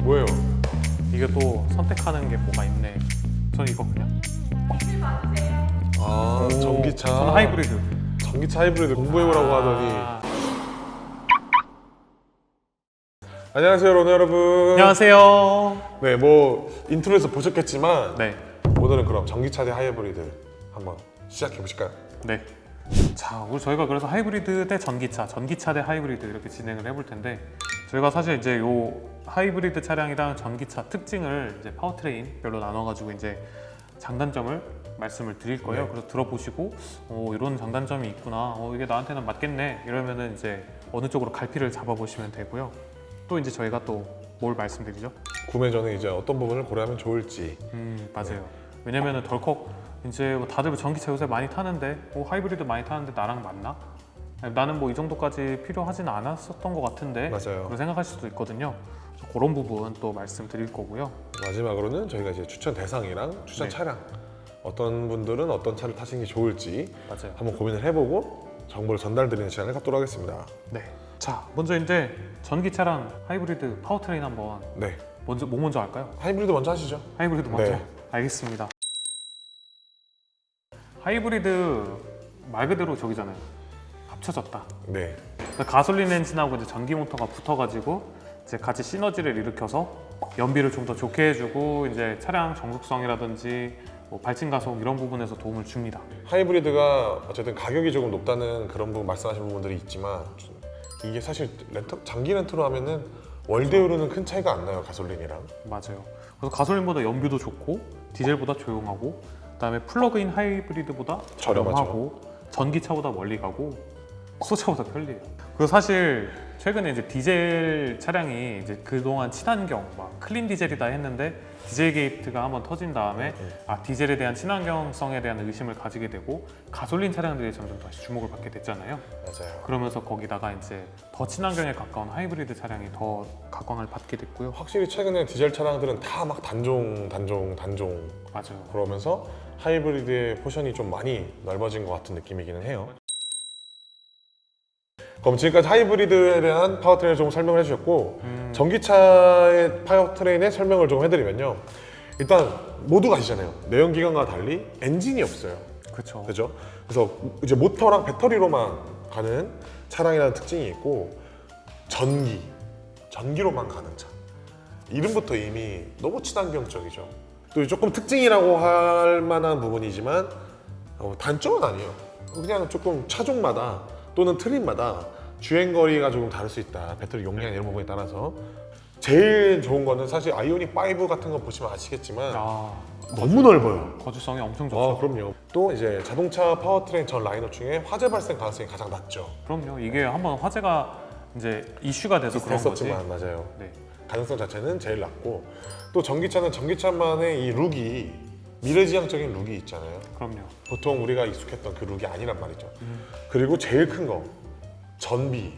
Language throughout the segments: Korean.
뭐예요? 이게 또 선택하는 게 뭐가 있네. 전 이거 그냥. 아, 오, 전기차. 저는 하이브리드. 전기차 하이브리드 공부해보라고 하더니. 아, 안녕하세요, 로너 여러분. 안녕하세요. 네, 뭐 인트로에서 보셨겠지만 네, 오늘은 그럼 전기차 대 하이브리드 한번 시작해 보실까요? 네. 자, 오늘 저희가 그래서 하이브리드 대 전기차, 전기차 대 하이브리드 이렇게 진행을 해볼 텐데, 저희가 사실 이제 요 하이브리드 차량이랑 전기차 특징을 이제 파워트레인별로 나눠가지고 이제 장단점을 말씀을 드릴 거예요. 네. 그래서 들어보시고 이런 장단점이 있구나, 이게 나한테는 맞겠네 이러면은 이제 어느 쪽으로 갈피를 잡아보시면 되고요. 또 이제 저희가 또 뭘 말씀드리죠? 구매 전에 이제 어떤 부분을 고려하면 좋을지. 맞아요. 왜냐면은 덜컥 이제 뭐 다들 전기차 요새 많이 타는데 하이브리드 많이 타는데 나랑 맞나? 나는 뭐 이 정도까지 필요하진 않았었던 것 같은데 맞아요. 그렇게 생각하실 수도 있거든요. 그래서 그런 부분 또 말씀드릴 거고요. 마지막으로는 저희가 이제 추천 대상이랑 추천 네. 차량, 어떤 분들은 어떤 차를 타시는 게 좋을지 맞아요. 한번 고민을 해보고 정보를 전달드리는 시간을 갖도록 하겠습니다. 네. 자, 먼저 이제 전기차랑 하이브리드 파워트레인 한번 네, 뭐 먼저 할까요? 하이브리드 먼저 하시죠. 하이브리드 먼저. 네. 알겠습니다. 하이브리드 말 그대로 저기잖아요. 합쳐졌다. 네, 그러니까 가솔린 엔진하고 이제 전기 모터가 붙어가지고 이제 같이 시너지를 일으켜서 연비를 좀 더 좋게 해주고 이제 차량 정숙성이라든지 뭐 발진 가속 이런 부분에서 도움을 줍니다. 하이브리드가 어쨌든 가격이 조금 높다는 그런 부분 말씀하신 부분들이 있지만 이게 사실 장기 렌트로 하면은 월대율은 큰 차이가 안 나요, 가솔린이랑. 맞아요. 그래서 가솔린보다 연비도 좋고 디젤보다 조용하고 그다음에 플러그인 하이브리드보다 저렴하죠. 저렴하고 전기차보다 멀리 가고 수소차보다 편리해요. 그리고 사실 최근에 이제 디젤 차량이 이제 그동안 친환경 막 클린 디젤이다 했는데 디젤 게이트가 한번 터진 다음에 디젤에 대한 친환경성에 대한 의심을 가지게 되고 가솔린 차량들이 점점 다시 주목을 받게 됐잖아요. 맞아요. 그러면서 거기다가 이제 더 친환경에 가까운 하이브리드 차량이 더 각광을 받게 됐고요. 확실히 최근에 디젤 차량들은 다 막 단종 맞아요. 그러면서 하이브리드의 포션이 좀 많이 넓어진 것 같은 느낌이기는 해요. 그럼 지금까지 하이브리드에 대한 파워트레인을 좀 설명을 해주셨고 전기차의 파워트레인의 설명을 좀 해드리면요. 일단 모두가 아시잖아요. 내연기관과 달리 엔진이 없어요. 그렇죠. 그죠? 그래서 이제 모터랑 배터리로만 가는 차량이라는 특징이 있고 전기로만 가는 차. 이름부터 이미 너무 친환경적이죠. 또 조금 특징이라고 할 만한 부분이지만 단점은 아니에요. 그냥 조금 차종마다 또는 트림마다 주행거리가 조금 다를 수 있다. 배터리 용량 이런 부분에 따라서. 제일 좋은 거는 사실 아이오닉 5 같은 거 보시면 아시겠지만 너무 넓어요. 거주성이 엄청 좋죠. 그럼요. 또 이제 자동차 파워트레인 전 라인업 중에 화재 발생 가능성이 가장 낮죠. 그럼요. 이게 한번 화재가 이제 이슈가 돼서 그런 거지. 됐었지만 맞아요. 네. 가능성 자체는 제일 낮고 또 전기차는 전기차만의 이 룩이 미래지향적인 룩이 있잖아요. 그럼요. 보통 우리가 익숙했던 그 룩이 아니란 말이죠. 그리고 제일 큰 거 전비.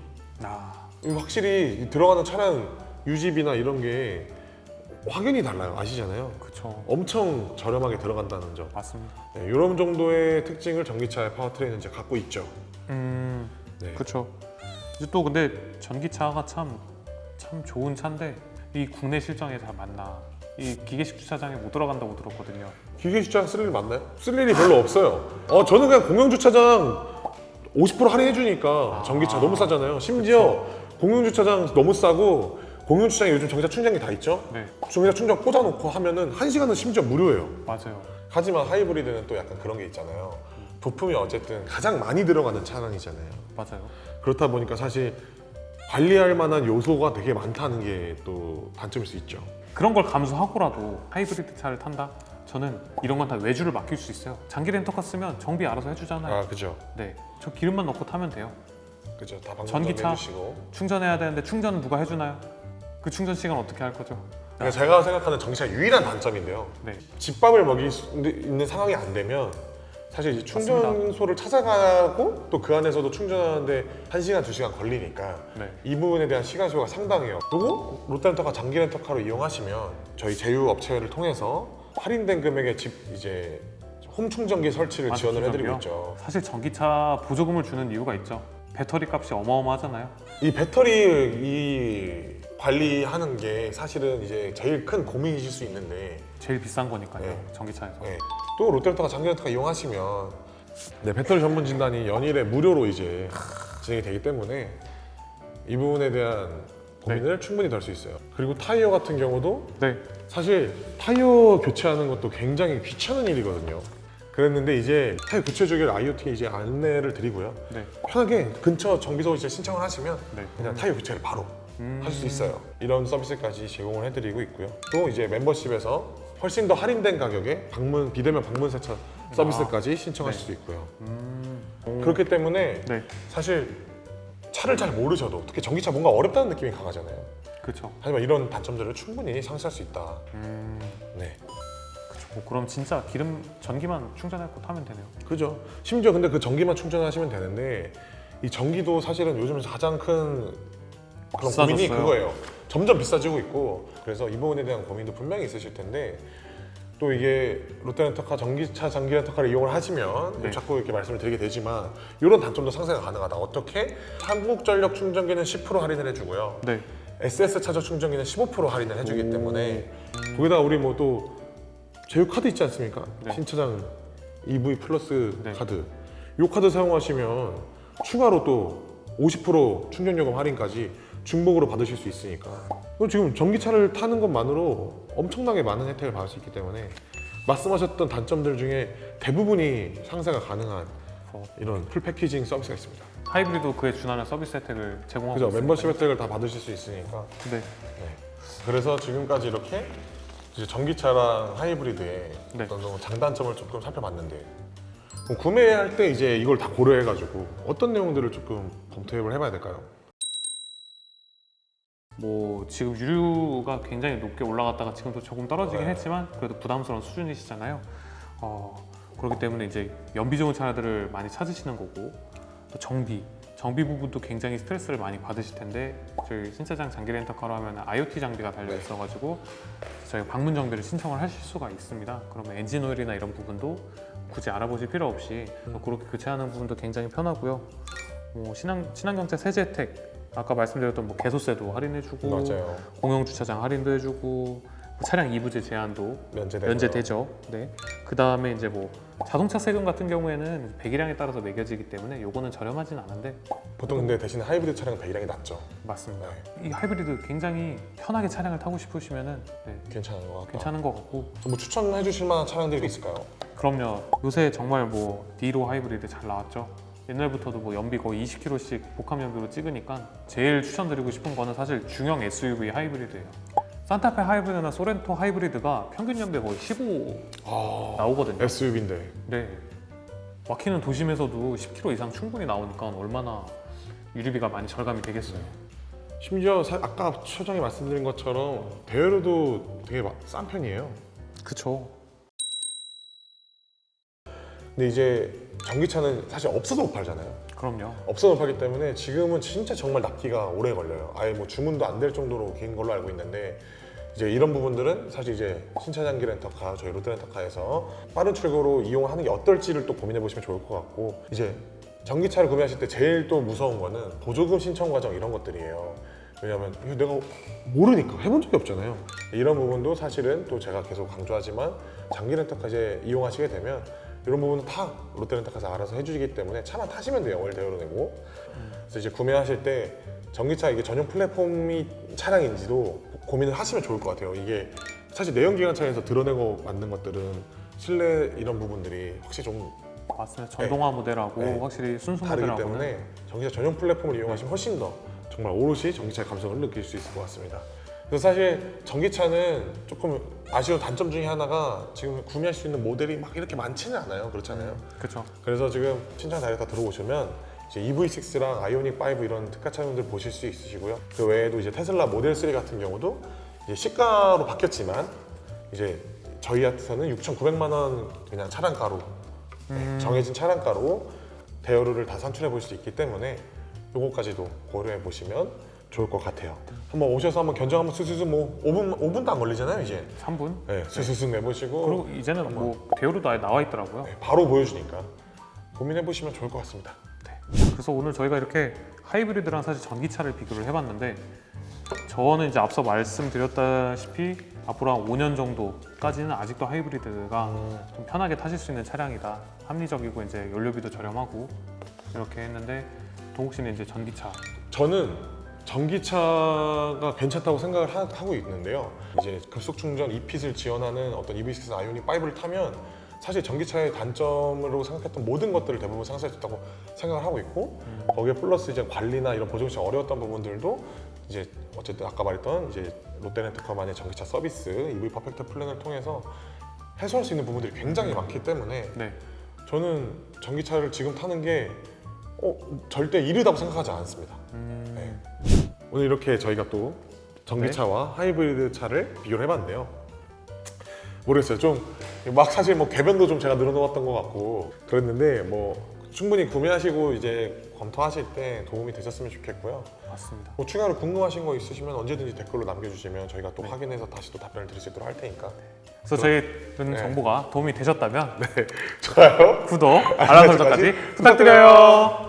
이거 확실히 들어가는 차량 유지비나 이런 게 확연히 달라요. 아시잖아요. 그렇죠. 엄청 저렴하게 들어간다는 점. 맞습니다. 네, 이런 정도의 특징을 전기차의 파워트레인은 이제 갖고 있죠. 네. 그렇죠. 이제 또 근데 전기차가 참 좋은 차인데 이 국내 실정에 잘 맞나? 이 기계식 주차장에 못 들어간다고 들었거든요. 기계 주차장 쓸 일 맞나요? 쓸 일이 별로 없어요. 저는 그냥 공영 주차장 50% 할인해 주니까 전기차 너무 싸잖아요. 심지어 공영 주차장 너무 싸고 공영 주차장에 요즘 전기차 충전기 다 있죠? 네, 전기차 충전 꽂아놓고 하면은 1시간은 심지어 무료예요. 맞아요. 하지만 하이브리드는 또 약간 그런 게 있잖아요. 부품이 어쨌든 가장 많이 들어가는 차량이잖아요. 맞아요. 그렇다 보니까 사실 관리할 만한 요소가 되게 많다는 게 또 단점일 수 있죠. 그런 걸 감수하고라도 하이브리드 차를 탄다? 저는 이런 건 다 외주를 맡길 수 있어요. 장기 렌터카 쓰면 정비 알아서 해주잖아요. 그죠. 네, 저 기름만 넣고 타면 돼요. 그죠. 다 방금 전기차. 해주시고. 충전해야 되는데 충전은 누가 해주나요? 그 충전 시간 어떻게 할 거죠? 그러니까 제가 생각하는 전기차 유일한 단점인데요. 네, 집밥을 먹일 수 있는 상황이 안 되면 사실 이제 충전소를 찾아가고 또 그 안에서도 충전하는데 1시간, 2시간 걸리니까 네. 이 부분에 대한 시간 소요가 상당해요. 그리고 롯데렌터카 장기 렌터카로 이용하시면 저희 제휴 업체를 통해서 할인된 금액의 이제 홈 충전기 설치를 지원을 해드리고 있죠. 사실 전기차 보조금을 주는 이유가 있죠. 배터리 값이 어마어마하잖아요. 이 배터리 이 관리하는 게 사실은 이제 제일 큰 고민이실 수 있는데 제일 비싼 거니까요. 네. 전기차에서. 네. 또 롯데렌터카 장기렌터카 이용하시면 네, 배터리 전문 진단이 연일에 무료로 이제 진행이 되기 때문에 이 부분에 대한 고민을 충분히 덜 수 있어요. 그리고 타이어 같은 경우도 네. 사실 타이어 교체하는 것도 굉장히 귀찮은 일이거든요. 그랬는데 이제 타이어 교체 주기를 IoT 이제 안내를 드리고요. 네. 편하게 근처 정비소 이제 신청을 하시면 네. 그냥 타이어 교체를 바로 할 수 있어요. 이런 서비스까지 제공을 해드리고 있고요. 또 이제 멤버십에서 훨씬 더 할인된 가격에 비대면 방문 세차 서비스까지 신청하실 수 있고요. 그렇기 때문에 네. 사실 차를 잘 모르셔도 특히 전기차 뭔가 어렵다는 느낌이 강하잖아요. 그렇죠. 하지만 이런 단점들을 충분히 상쇄할 수 있다. 네, 그럼 진짜 전기만 충전하고 타면 되네요. 그죠. 심지어 근데 그 전기만 충전하시면 되는데 이 전기도 사실은 요즘 가장 큰 그런 고민이 비싸졌어요. 그거예요. 점점 비싸지고 있고 그래서 이 부분에 대한 고민도 분명히 있으실 텐데 또 이게 롯데렌터카 전기차 장기렌터카를 이용을 하시면 네. 자꾸 이렇게 말씀을 드리게 되지만 이런 단점도 상세가 가능하다. 어떻게? 한국전력 충전기는 10% 할인을 해주고요. 네. SS 차저 충전기는 15% 할인을 해주기 때문에 거기다 우리 뭐 또 제휴 카드 있지 않습니까? 네. 신차장 EV 플러스 네. 카드. 이 카드 사용하시면 추가로 또 50% 충전요금 할인까지 중복으로 받으실 수 있으니까 지금 전기차를 타는 것만으로 엄청나게 많은 혜택을 받을 수 있기 때문에 말씀하셨던 단점들 중에 대부분이 상세가 가능한 이런 풀 패키징 서비스가 있습니다. 하이브리드 그에 준하는 서비스 혜택을 제공하고 그죠? 있습니다. 멤버십 혜택을 다 받으실 수 있으니까. 네. 네. 그래서 지금까지 이렇게 이제 전기차랑 하이브리드의 네. 어떤 장단점을 조금 살펴봤는데 그럼 구매할 때 이제 이걸 다 고려해가지고 어떤 내용들을 조금 검토를 해봐야 될까요? 뭐 지금 유류가 굉장히 높게 올라갔다가 지금도 조금 떨어지긴 네. 했지만 그래도 부담스러운 수준이시잖아요. 그렇기 때문에 이제 연비 좋은 차들을 많이 찾으시는 거고 또 정비 부분도 굉장히 스트레스를 많이 받으실 텐데 저희 신차장 장기 렌터카로 하면 IoT 장비가 달려 있어가지고 저희가 방문 정비를 신청을 하실 수가 있습니다. 그러면 엔진 오일이나 이런 부분도 굳이 알아보실 필요 없이 그렇게 교체하는 부분도 굉장히 편하고요. 친환경차 세제 혜택 아까 말씀드렸던 뭐 개소세도 할인해주고 맞아요. 공영 주차장 할인도 해주고 차량 이부제 제한도 면제되죠. 네. 그 다음에 이제 뭐 자동차 세금 같은 경우에는 배기량에 따라서 매겨지기 때문에 요거는 저렴하진 않은데 보통 근데 대신 하이브리드 차량은 배기량이 낮죠. 맞습니다. 네. 이 하이브리드 굉장히 편하게 차량을 타고 싶으시면은 네, 괜찮은 것 같다. 괜찮은 것 같고 뭐 추천해 주실 만한 차량들이 있을까요? 그럼요. 요새 정말 뭐 디로 하이브리드 잘 나왔죠. 옛날부터도 뭐 연비 거의 20km씩 복합 연비로 찍으니까 제일 추천드리고 싶은 거는 사실 중형 SUV 하이브리드예요. 산타페 하이브리드나 소렌토 하이브리드가 평균 연비 거의 15 나오거든요. SUV인데 네. 막히는 도심에서도 10km 이상 충분히 나오니까 얼마나 유류비가 많이 절감이 되겠어요. 심지어 아까 처장이 말씀드린 것처럼 대여료도 되게 싼 편이에요. 그쵸. 근데 이제 전기차는 사실 없어도 못 팔잖아요. 그럼요. 없어도 못 팔기 때문에 지금은 진짜 정말 납기가 오래 걸려요. 아예 뭐 주문도 안 될 정도로 긴 걸로 알고 있는데 이제 이런 부분들은 사실 이제 신차장기 렌터카 저희 롯데렌터카에서 빠른 출고로 이용하는 게 어떨지를 또 고민해 보시면 좋을 것 같고 이제 전기차를 구매하실 때 제일 또 무서운 거는 보조금 신청 과정 이런 것들이에요. 왜냐하면 이거 내가 모르니까 해본 적이 없잖아요. 이런 부분도 사실은 또 제가 계속 강조하지만 장기 렌터카 이제 이용하시게 되면 이런 부분은 다 롯데렌터카에서 알아서 해주시기 때문에 차만 타시면 돼요. 월 대여로 내고. 그래서 이제 구매하실 때 전기차 이게 전용 플랫폼이 차량인지도 고민을 하시면 좋을 것 같아요. 이게 사실 내연기관차에서 드러내고 만든 것들은 실내 이런 부분들이 확실히 좀 맞습니다. 전동화 모델하고 네. 확실히 순수 다르기 모델하고는 때문에 전기차 전용 플랫폼을 이용하시면 훨씬 더 정말 오롯이 전기차의 감성을 느낄 수 있을 것 같습니다. 그래서 사실 전기차는 조금 아쉬운 단점 중에 하나가 지금 구매할 수 있는 모델이 막 이렇게 많지는 않아요. 그렇잖아요. 그렇죠. 그래서 지금 신차 다이렉트 들어오시면 이제 EV6랑 아이오닉 5 이런 특가 차량들 보실 수 있으시고요. 그 외에도 이제 테슬라 모델 3 같은 경우도 이제 시가로 바뀌었지만 이제 저희한테서는 6,900만 원 그냥 차량가로 정해진 차량가로 대여료를 다 산출해 볼 수 있기 때문에 요거까지도 고려해 보시면 좋을 것 같아요. 한번 오셔서 한번 견적 한번 스스스 뭐 5분도 안 걸리잖아요 이제. 3분? 네, 스스스 내보시고 그리고 이제는 뭐 대여료도 아예 나와 있더라고요. 네, 바로 보여주니까 고민해 보시면 좋을 것 같습니다. 그래서 오늘 저희가 이렇게 하이브리드랑 사실 전기차를 비교를 해봤는데 저는 이제 앞서 말씀드렸다시피 앞으로 한 5년 정도까지는 아직도 하이브리드가 좀 편하게 타실 수 있는 차량이다. 합리적이고 이제 연료비도 저렴하고 이렇게 했는데 동욱 씨는 이제 전기차. 저는 전기차가 괜찮다고 생각을 하고 있는데요. 이제 급속 충전 e핏을 지원하는 어떤 EV6 아이오닉 5를 타면 사실 전기차의 단점으로 생각했던 모든 것들을 대부분 상쇄할 수 있다고 생각을 하고 있고 거기에 플러스 이제 관리나 이런 보증 시장 어려웠던 부분들도 이제 어쨌든 아까 말했던 이제 롯데렌터카만의 전기차 서비스 EV 퍼펙트 플랜을 통해서 해소할 수 있는 부분들이 굉장히 많기 때문에 네. 저는 전기차를 지금 타는 게 절대 이르다고 생각하지 않습니다. 네. 오늘 이렇게 저희가 또 전기차와 하이브리드 차를 비교를 해봤는데요. 모르겠어요. 좀 막 사실 뭐 개변도 좀 제가 늘어놓았던 것 같고 그랬는데 뭐 충분히 구매하시고 이제 검토하실 때 도움이 되셨으면 좋겠고요. 맞습니다. 뭐 추가로 궁금하신 거 있으시면 언제든지 댓글로 남겨주시면 저희가 또 확인해서 다시 또 답변을 드릴 수 있도록 할 테니까. 그래서 저희 든 네. 정보가 도움이 되셨다면 좋아요. 구독, 알람 설정까지 부탁드려요.